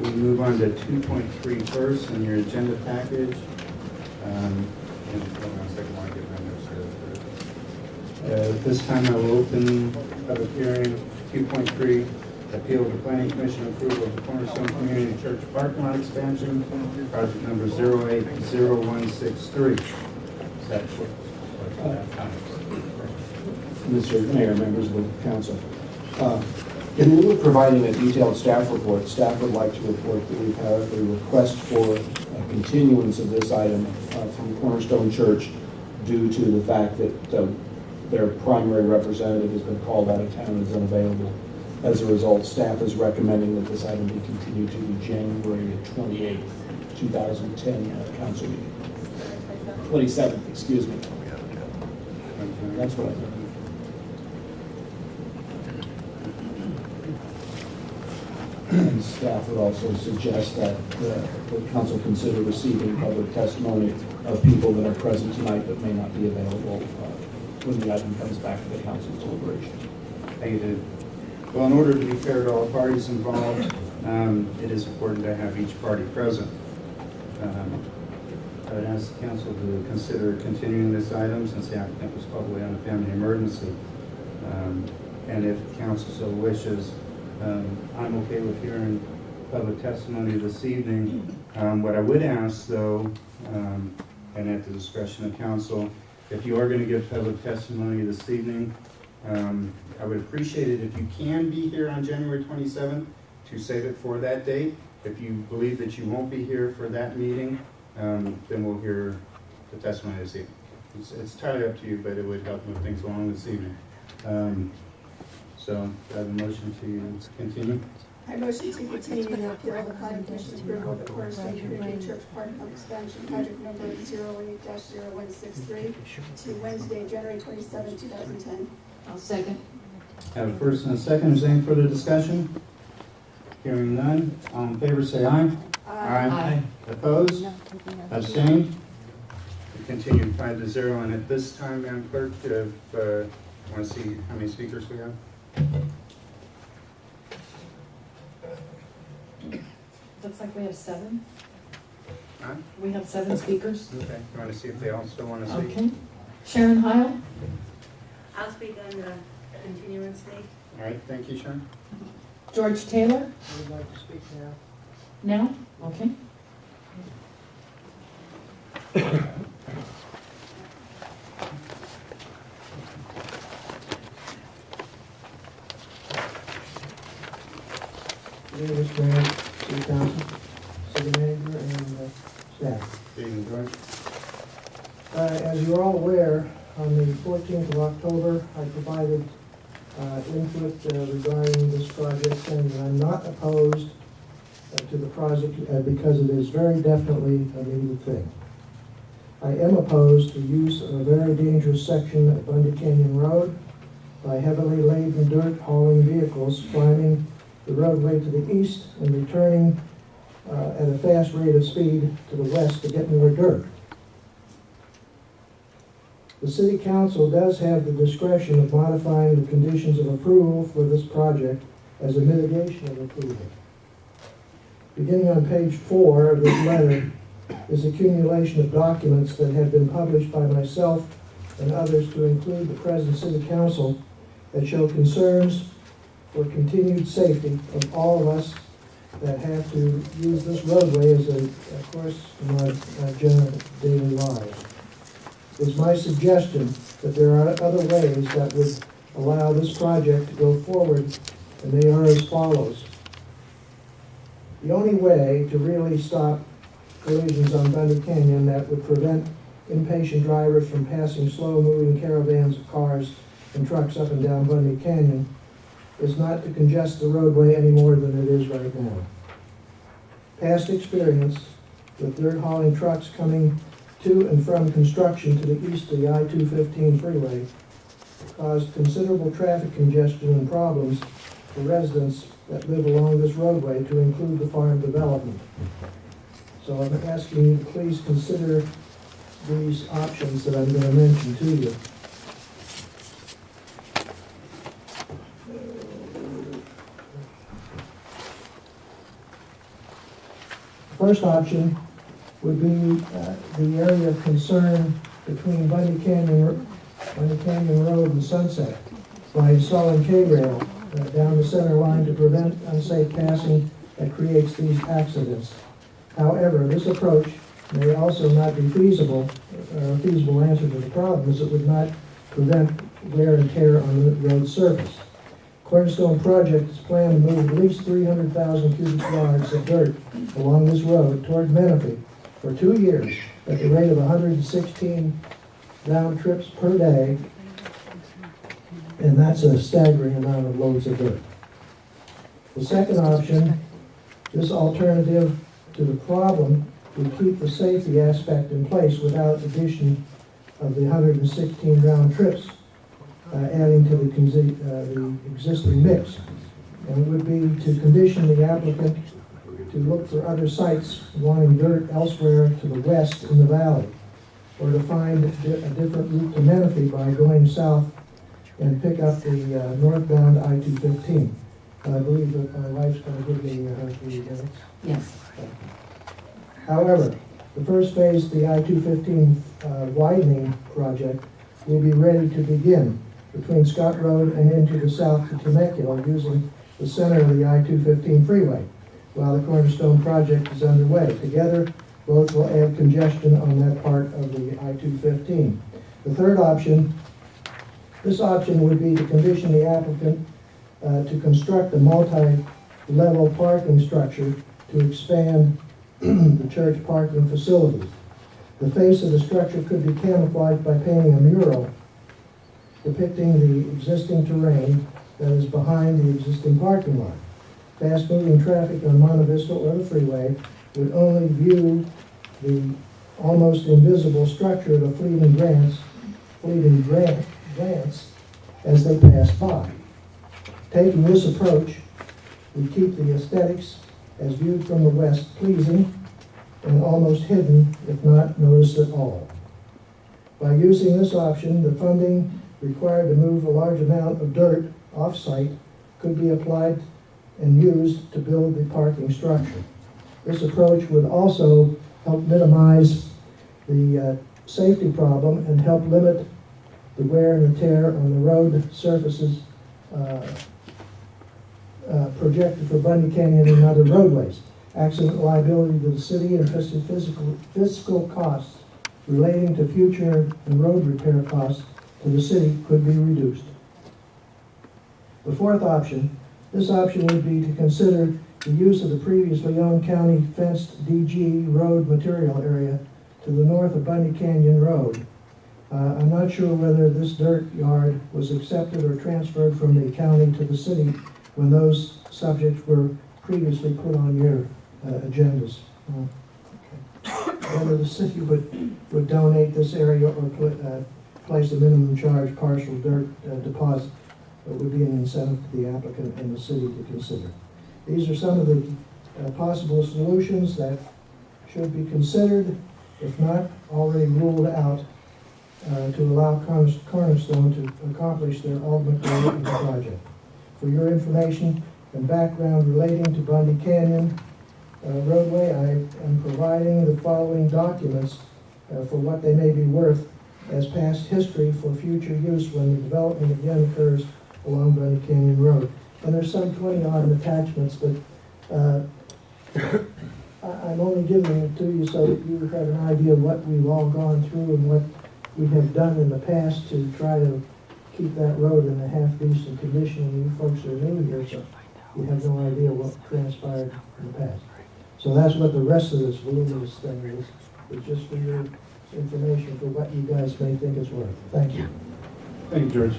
We move on to 2.3 first in your agenda package. And hold on a second while I get my notes here. This time I will open public hearing 2.3, appeal of the Planning Commission approval of the Cornerstone Community Church parking lot expansion, project number 080163. Is that short? Mr. Mayor, members of the council. In lieu of providing a detailed staff report, staff would like to report that we've had a request for a continuance of this item from Cornerstone Church due to the fact that their primary representative has been called out of town and is unavailable. As a result, staff is recommending that this item be continued to the January 28th, 2010 council meeting. 27th, excuse me. That's what I think. And staff would also suggest that the council consider receiving public testimony of people that are present tonight but may not be available when the item comes back to the council's deliberation. Thank you, David. Well, in order to be fair to all parties involved, it is important to have each party present. I would ask the council to consider continuing this item since the applicant was called away on a family emergency. And if council so wishes, I'm okay with hearing public testimony this evening. What I would ask, though, and at the discretion of council, if you are going to give public testimony this evening, I would appreciate it if you can be here on January 27th to save it for that date. If you believe that you won't be here for that meeting, then we'll hear the testimony this evening. It's entirely up to you, but it would help move things along this evening. So, do I have a motion to continue? I motion to continue the appeal of the Planning Commission approval of the Cornerstone Community Church parking lot expansion project number 08-0163 to Wednesday, January 27, 2010. I'll second. I have a first and a second. Is there any further discussion? Hearing none. All in favor say aye. Aye. Opposed? Abstained? We continue 5-0. And at this time, Madam Clerk, want to see how many speakers we have? Looks like we have 7. Huh? We have 7 speakers. Okay. You want to see if they all still want to speak? Okay. Sharon Heil? I'll speak on the continuance date. All right. Thank you, Sharon. George Taylor? I would like to speak now. Now? Okay. Good evening, Mr. Mayor, City Council, City Manager, and staff. Good evening, George. As you're all aware, on the 14th of October, I provided input regarding this project, saying that I'm not opposed to the project because it is very definitely a needed thing. I am opposed to use of a very dangerous section of Bundy Canyon Road by heavily laden dirt hauling vehicles climbing the roadway to the east and returning at a fast rate of speed to the west to get more dirt. The City Council does have the discretion of modifying the conditions of approval for this project as a mitigation of approval. Beginning on page 4 of this letter is accumulation of documents that have been published by myself and others to include the present City Council that show concerns for continued safety of all of us that have to use this roadway as a course in our general daily lives. It's my suggestion that there are other ways that would allow this project to go forward, and they are as follows. The only way to really stop collisions on Bundy Canyon that would prevent impatient drivers from passing slow-moving caravans of cars and trucks up and down Bundy Canyon is not to congest the roadway any more than it is right now. Past experience with dirt hauling trucks coming to and from construction to the east of the I-215 freeway caused considerable traffic congestion and problems for residents that live along this roadway, to include the farm development. So I'm asking you to please consider these options that I'm going to mention to you. First option would be the area of concern between Bunny Canyon Road and Sunset by installing K-rail down the center line to prevent unsafe passing that creates these accidents. However, this approach may also not be feasible, or a feasible answer to the problem, as it would not prevent wear and tear on the road surface. Cornerstone Project is planned to move at least 300,000 cubic yards of dirt along this road toward Menifee for 2 years at the rate of 116 round trips per day, and that's a staggering amount of loads of dirt. The second option, this alternative to the problem, would keep the safety aspect in place without addition of the 116 round trips, adding to the existing mix. And it would be to condition the applicant to look for other sites wanting dirt elsewhere to the west in the valley, or to find a different route to Menifee by going south and pick up the northbound I-215. I believe that my wife's going to give me her 3 minutes. Yes. However, the first phase of the I-215 widening project will be ready to begin between Scott Road and into the south to Temecula using the center of the I-215 freeway, while the Cornerstone project is underway. Together, both will add congestion on that part of the I-215. The third option, this option would be to condition the applicant to construct a multi-level parking structure to expand the church parking facilities. The face of the structure could be camouflaged by painting a mural depicting the existing terrain that is behind the existing parking lot. Fast-moving traffic on Monte Vista or the freeway would only view the almost invisible structure at a fleeting glance as they pass by. Taking this approach would keep the aesthetics as viewed from the west pleasing and almost hidden, if not noticed at all. By using this option, the funding required to move a large amount of dirt off-site could be applied and used to build the parking structure. This approach would also help minimize the safety problem and help limit the wear and the tear on the road surfaces projected for Bundy Canyon and other roadways. Accident liability to the city and fiscal costs relating to future and road repair costs to the city could be reduced. The fourth option, this option would be to consider the use of the previously owned county fenced DG road material area to the north of Bundy Canyon Road. I'm not sure whether this dirt yard was accepted or transferred from the county to the city when those subjects were previously put on your agendas. Whether the city would donate this area or place a minimum charge partial dirt deposit would be an incentive to the applicant and the city to consider. These are some of the possible solutions that should be considered, if not already ruled out, to allow Cornerstone to accomplish their ultimate goal in the project. For your information and background relating to Bundy Canyon roadway, I am providing the following documents for what they may be worth as past history for future use when the development again occurs along Bundy Canyon Road. And there's some 20-odd attachments, but I'm only giving it to you so that you have an idea of what we've all gone through and what we have done in the past to try to keep that road in a half-decent condition. And you folks are new here, so you have no idea what transpired in the past. So that's what the rest of this voluminous thing is. It's just for your information for what you guys may think it's worth. Thank you. Thank you, George.